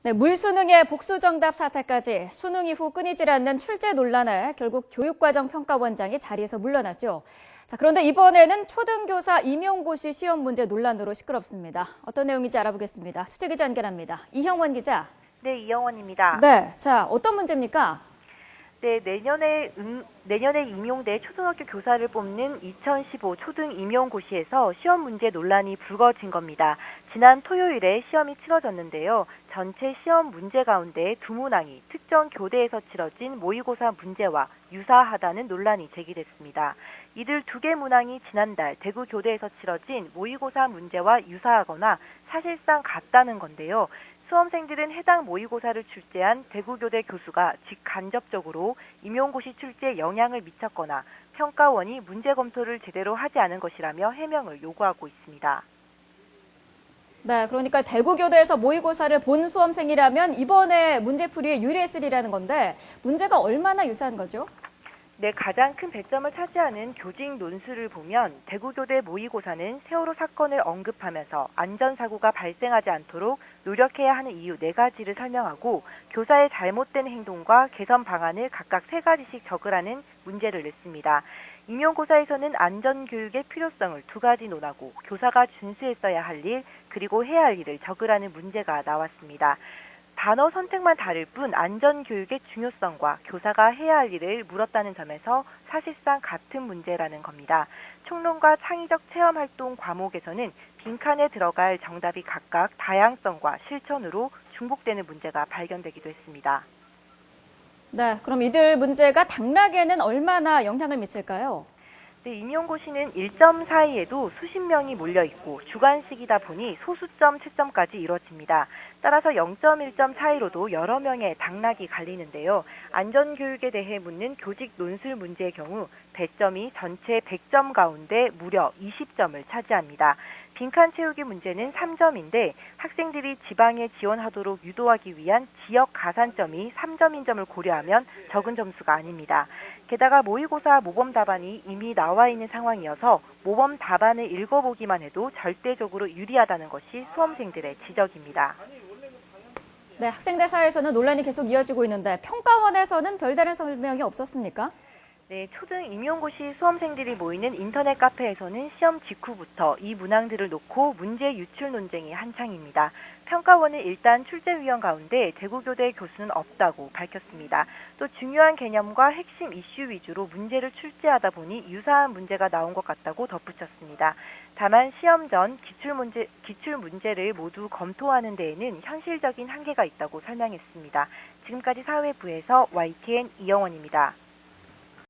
네, 물수능의 복수정답 사태까지 수능 이후 끊이질 않는 출제 논란에 결국 교육과정평가원장이 자리에서 물러났죠. 자, 그런데 이번에는 초등교사 임용고시 시험 문제 논란으로 시끄럽습니다. 어떤 내용인지 알아보겠습니다. 취재기자 연결합니다. 이형원 기자. 네, 이영원입니다. 네, 자, 어떤 문제입니까? 네, 내년에 임용될 초등학교 교사를 뽑는 2015 초등 임용고시에서 시험 문제 논란이 불거진 겁니다. 지난 토요일에 시험이 치러졌는데요. 전체 시험 문제 가운데 두 문항이 특정 교대에서 치러진 모의고사 문제와 유사하다는 논란이 제기됐습니다. 이들 두 개 문항이 지난달 대구 교대에서 치러진 모의고사 문제와 유사하거나 사실상 같다는 건데요. 수험생들은 해당 모의고사를 출제한 대구교대 교수가 직간접적으로 임용고시 출제에 영향을 미쳤거나 평가원이 문제 검토를 제대로 하지 않은 것이라며 해명을 요구하고 있습니다. 네, 그러니까 대구교대에서 모의고사를 본 수험생이라면 이번에 문제풀이에 유리했으리라는 건데 문제가 얼마나 유사한 거죠? 네, 가장 큰 배점을 차지하는 교직 논술을 보면 대구교대 모의고사는 세월호 사건을 언급하면서 안전사고가 발생하지 않도록 노력해야 하는 이유 4가지를 설명하고 교사의 잘못된 행동과 개선 방안을 각각 3가지씩 적으라는 문제를 냈습니다. 임용고사에서는 안전교육의 필요성을 2가지 논하고 교사가 준수했어야 할 일, 그리고 해야 할 일을 적으라는 문제가 나왔습니다. 단어 선택만 다를 뿐 안전교육의 중요성과 교사가 해야 할 일을 물었다는 점에서 사실상 같은 문제라는 겁니다. 총론과 창의적 체험활동 과목에서는 빈칸에 들어갈 정답이 각각 다양성과 실천으로 중복되는 문제가 발견되기도 했습니다. 네, 그럼 이들 문제가 당락에는 얼마나 영향을 미칠까요? 네, 임용고시는 일점 사이에도 수십 명이 몰려있고 주관식이다 보니 소수점 채점까지 이루어집니다. 따라서 0.1점 차이로도 여러 명의 당락이 갈리는데요. 안전교육에 대해 묻는 교직 논술 문제의 경우 배점이 전체 100점 가운데 무려 20점을 차지합니다. 빈칸 채우기 문제는 3점인데 학생들이 지방에 지원하도록 유도하기 위한 지역 가산점이 3점인 점을 고려하면 적은 점수가 아닙니다. 게다가 모의고사 모범 답안이 이미 나와 있는 상황이어서 모범 답안을 읽어보기만 해도 절대적으로 유리하다는 것이 수험생들의 지적입니다. 네, 학생들 사이에서는 논란이 계속 이어지고 있는데 평가원에서는 별다른 설명이 없었습니까? 네, 초등 임용고시 수험생들이 모이는 인터넷 카페에서는 시험 직후부터 이 문항들을 놓고 문제 유출 논쟁이 한창입니다. 평가원은 일단 출제위원 가운데 대구교대 교수는 없다고 밝혔습니다. 또 중요한 개념과 핵심 이슈 위주로 문제를 출제하다 보니 유사한 문제가 나온 것 같다고 덧붙였습니다. 다만 시험 전 기출 문제를 모두 검토하는 데에는 현실적인 한계가 있다고 설명했습니다. 지금까지 사회부에서 YTN 이영원입니다.